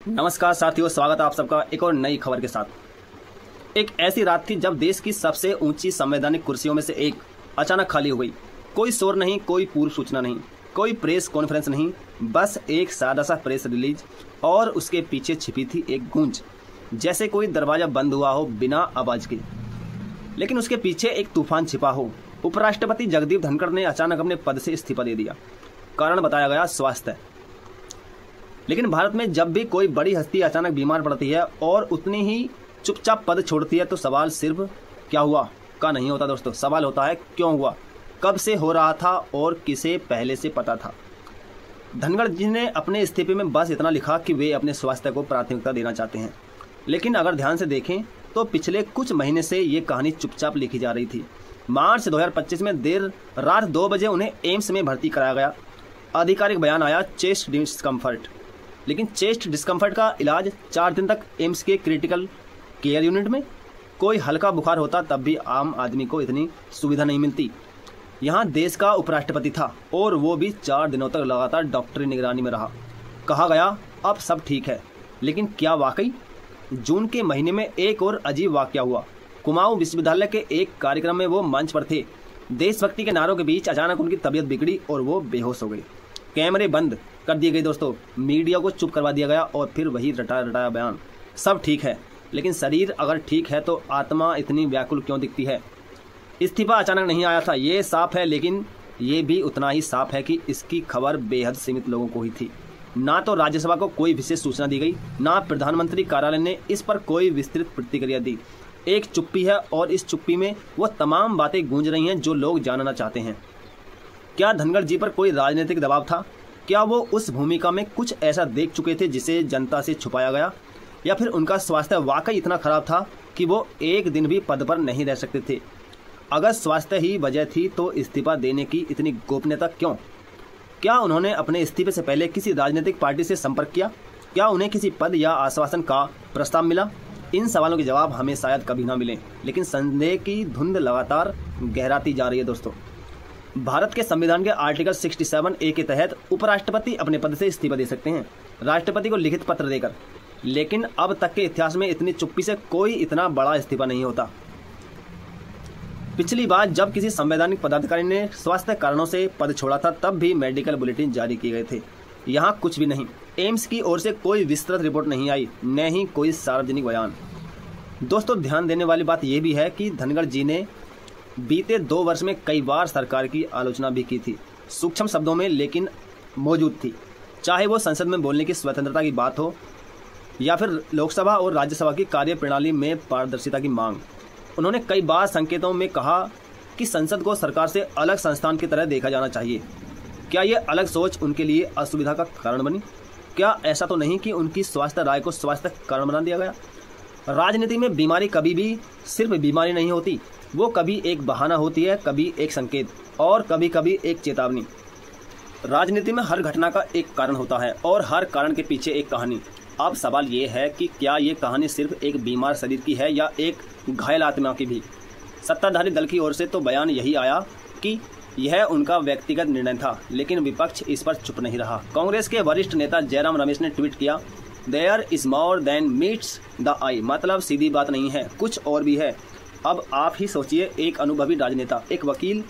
नमस्कार साथियों, स्वागत है आप सबका एक और नई खबर के साथ। एक ऐसी रात थी जब देश की सबसे ऊंची संवैधानिक कुर्सियों में से एक अचानक खाली हो गई। कोई शोर नहीं, कोई पूर्व सूचना नहीं, कोई प्रेस कॉन्फ्रेंस नहीं, बस एक सादा सा प्रेस रिलीज और उसके पीछे छिपी थी एक गूंज, जैसे कोई दरवाजा बंद हुआ हो बिना आवाज के। लेकिन उसके पीछे एक तूफान छिपा हो। उपराष्ट्रपति जगदीप धनखड़ ने अचानक अपने पद से इस्तीफा दे दिया। कारण बताया गया स्वास्थ्य। लेकिन भारत में जब भी कोई बड़ी हस्ती अचानक बीमार पड़ती है और उतनी ही चुपचाप पद छोड़ती है तो सवाल सिर्फ क्या हुआ का नहीं होता दोस्तों, सवाल होता है क्यों हुआ, कब से हो रहा था और किसे पहले से पता था। धनखड़ जी ने अपने इस्तीफे में बस इतना लिखा कि वे अपने स्वास्थ्य को प्राथमिकता देना चाहते हैं। लेकिन अगर ध्यान से देखें तो पिछले कुछ महीने से ये कहानी चुपचाप लिखी जा रही थी। मार्च 2025 में देर रात 2 बजे उन्हें एम्स में भर्ती कराया गया। आधिकारिक बयान आया चेस्ट डिस्कम्फर्ट। लेकिन चेस्ट डिस्कम्फर्ट का इलाज 4 दिन तक एम्स के क्रिटिकल केयर यूनिट में। कोई हल्का बुखार होता तब भी आम आदमी को इतनी सुविधा नहीं मिलती। यहाँ देश का उपराष्ट्रपति था और वो भी 4 दिनों तक लगातार डॉक्टरी निगरानी में रहा। कहा गया अब सब ठीक है, लेकिन क्या वाकई? जून के महीने में एक और अजीब वाकया हुआ। कुमाऊं विश्वविद्यालय के एक कार्यक्रम में वो मंच पर थे। देशभक्ति के नारों के बीच अचानक उनकी तबीयत बिगड़ी और वो बेहोश हो गए। कैमरे बंद कर दिए गए दोस्तों, मीडिया को चुप करवा दिया गया और फिर वही रटाया रटाया बयान, सब ठीक है। लेकिन शरीर अगर ठीक है तो आत्मा इतनी व्याकुल क्यों दिखती है? इस्तीफा अचानक नहीं आया था, ये साफ है, लेकिन ये भी उतना ही साफ है कि इसकी खबर बेहद सीमित लोगों को ही थी। ना तो राज्यसभा को कोई विशेष सूचना दी गई, ना प्रधानमंत्री कार्यालय ने इस पर कोई विस्तृत प्रतिक्रिया दी। एक चुप्पी है और इस चुप्पी में वो तमाम बातें गूंज रही हैं जो लोग जानना चाहते हैं। क्या धनखड़ जी पर कोई राजनीतिक दबाव था? क्या वो उस भूमिका में कुछ ऐसा देख चुके थे जिसे जनता से छुपाया गया, या फिर उनका स्वास्थ्य वाकई इतना खराब था कि वो एक दिन भी पद पर नहीं रह सकते थे? अगर स्वास्थ्य ही वजह थी तो इस्तीफा देने की इतनी गोपनीयता क्यों? क्या उन्होंने अपने इस्तीफे से पहले किसी राजनीतिक पार्टी से संपर्क किया? क्या उन्हें किसी पद या आश्वासन का प्रस्ताव मिला? इन सवालों के जवाब हमें शायद कभी ना मिले, लेकिन संदेह की धुंध लगातार गहराती जा रही है दोस्तों। भारत के संविधान के आर्टिकल 67A के तहत उपराष्ट्रपति अपने पद से इस्तीफा दे सकते हैं राष्ट्रपति को लिखित पत्र देकर। लेकिन अब तक के इतिहास में इतनी चुप्पी से कोई इतना बड़ा इस्तीफा नहीं होता। पिछली बार जब किसी संवैधानिक पदाधिकारी ने स्वास्थ्य कारणों से पद छोड़ा था तब भी मेडिकल बुलेटिन जारी किए गए थे। यहाँ कुछ भी नहीं। एम्स की ओर से कोई विस्तृत रिपोर्ट नहीं आई, न ही कोई सार्वजनिक बयान। दोस्तों, ध्यान देने वाली बात यह भी है कि धनखड़ जी ने बीते 2 वर्ष में कई बार सरकार की आलोचना भी की थी, सूक्ष्म शब्दों में, लेकिन मौजूद थी। चाहे वो संसद में बोलने की स्वतंत्रता की बात हो या फिर लोकसभा और राज्यसभा की कार्यप्रणाली में पारदर्शिता की मांग। उन्होंने कई बार संकेतों में कहा कि संसद को सरकार से अलग संस्थान की तरह देखा जाना चाहिए। क्या ये अलग सोच उनके लिए असुविधा का कारण बनी? क्या ऐसा तो नहीं कि उनकी स्वास्थ्य राय को स्वास्थ्य कारण बना दिया गया? राजनीति में बीमारी कभी भी सिर्फ बीमारी नहीं होती, वो कभी एक बहाना होती है, कभी एक संकेत और कभी कभी एक चेतावनी। राजनीति में हर घटना का एक कारण होता है और हर कारण के पीछे एक कहानी। अब सवाल ये है कि क्या ये कहानी सिर्फ एक बीमार शरीर की है या एक घायल आत्मा की भी? सत्ताधारी दल की ओर से तो बयान यही आया कि यह उनका व्यक्तिगत निर्णय था, लेकिन विपक्ष इस पर चुप नहीं रहा। कांग्रेस के वरिष्ठ नेता जयराम रमेश ने ट्वीट किया, there is more than meets the eye, मतलब सीधी बात नहीं है, कुछ और भी है। अब आप ही सोचिए, एक अनुभवी राजनेता, एक वकील,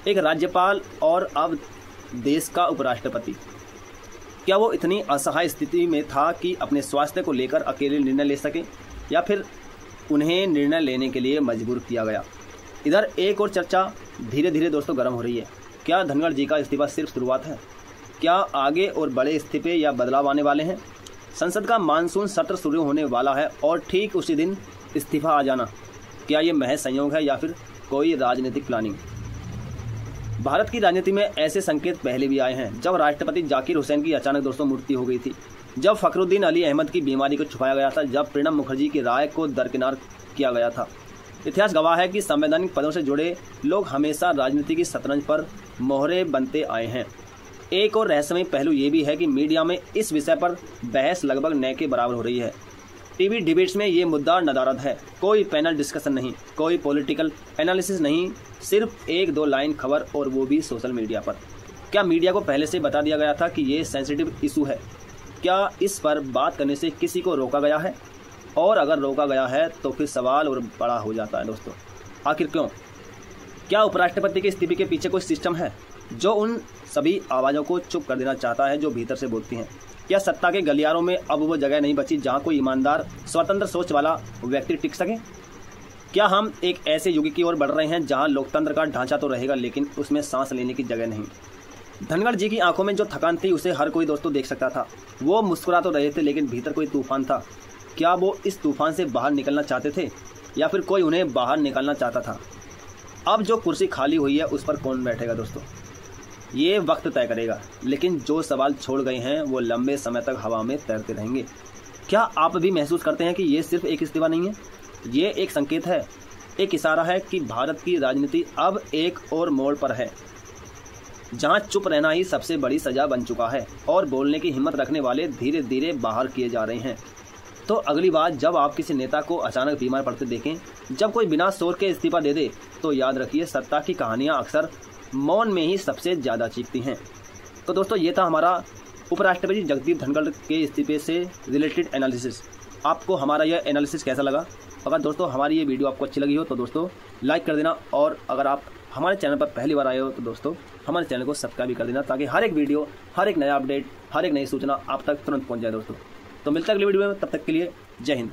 एक राज्यपाल और अब देश का उपराष्ट्रपति, क्या वो इतनी असहाय स्थिति में था कि अपने स्वास्थ्य को लेकर अकेले निर्णय ले सके, या फिर उन्हें निर्णय लेने के लिए मजबूर किया गया? इधर एक और चर्चा धीरे धीरे दोस्तों गर्म हो रही है। क्या धनखड़ जी का इस्तीफा सिर्फ शुरुआत है? क्या आगे और बड़े इस्तीफे या बदलाव आने वाले हैं? संसद का मानसून सत्र शुरू होने वाला है और ठीक उसी दिन इस्तीफा आ जाना, क्या ये महज संयोग है या फिर कोई राजनीतिक प्लानिंग? भारत की राजनीति में ऐसे संकेत पहले भी आए हैं। जब राष्ट्रपति जाकिर हुसैन की अचानक दोस्तों मृत्यु हो गई थी, जब फखरुद्दीन अली अहमद की बीमारी को छुपाया गया था, जब प्रणब मुखर्जी की राय को दरकिनार किया गया था। इतिहास गवाह है कि संवैधानिक पदों से जुड़े लोग हमेशा राजनीति की शतरंज पर मोहरे बनते आए हैं। एक और रहस्यमय पहलू ये भी है कि मीडिया में इस विषय पर बहस लगभग न के बराबर हो रही है। टीवी डिबेट्स में ये मुद्दा नदारद है। कोई पैनल डिस्कशन नहीं, कोई पॉलिटिकल एनालिसिस नहीं, सिर्फ 1-2 लाइन खबर और वो भी सोशल मीडिया पर। क्या मीडिया को पहले से बता दिया गया था कि ये सेंसिटिव इशू है? क्या इस पर बात करने से किसी को रोका गया है? और अगर रोका गया है तो फिर सवाल और बड़ा हो जाता है दोस्तों, आखिर क्यों? क्या उपराष्ट्रपति के इस्तीफे के पीछे कोई सिस्टम है जो उन सभी आवाज़ों को चुप कर देना चाहता है जो भीतर से बोलती हैं? क्या सत्ता के गलियारों में अब वो जगह नहीं बची जहां कोई ईमानदार स्वतंत्र सोच वाला व्यक्ति टिक सके? क्या हम एक ऐसे युग की ओर बढ़ रहे हैं जहां लोकतंत्र का ढांचा तो रहेगा लेकिन उसमें सांस लेने की जगह नहीं? धनखड़ जी की आंखों में जो थकान थी उसे हर कोई दोस्तों देख सकता था। वो मुस्कुरा तो रहे थे लेकिन भीतर कोई तूफान था। क्या वो इस तूफान से बाहर निकलना चाहते थे या फिर कोई उन्हें बाहर निकालना चाहता था? अब जो कुर्सी खाली हुई है उस पर कौन बैठेगा दोस्तों, ये वक्त तय करेगा। लेकिन जो सवाल छोड़ गए हैं वो लंबे समय तक हवा में तैरते रहेंगे। क्या आप भी महसूस करते हैं कि ये सिर्फ एक इस्तीफा नहीं है, ये एक संकेत है, एक इशारा है कि भारत की राजनीति अब एक और मोड़ पर है जहां चुप रहना ही सबसे बड़ी सजा बन चुका है और बोलने की हिम्मत रखने वाले धीरे धीरे बाहर किए जा रहे हैं। तो अगली बार जब आप किसी नेता को अचानक बीमार पड़ते देखें, जब कोई बिना शोर के इस्तीफा दे दे, तो याद रखिए सत्ता की कहानियां अक्सर मौन में ही सबसे ज़्यादा चीखती हैं। तो दोस्तों ये था हमारा उपराष्ट्रपति जगदीप धनखड़ के इस्तीफे से रिलेटेड एनालिसिस। आपको हमारा यह एनालिसिस कैसा लगा? अगर दोस्तों हमारी ये वीडियो आपको अच्छी लगी हो तो दोस्तों लाइक कर देना, और अगर आप हमारे चैनल पर पहली बार आए हो तो दोस्तों हमारे चैनल को सब्सक्राइब भी कर देना, ताकि हर एक वीडियो, हर एक नया अपडेट, हर एक नई सूचना आप तक तुरंत पहुँच जाए दोस्तों। तो मिलता है अगली वीडियो में, तब तक के लिए जय हिंद।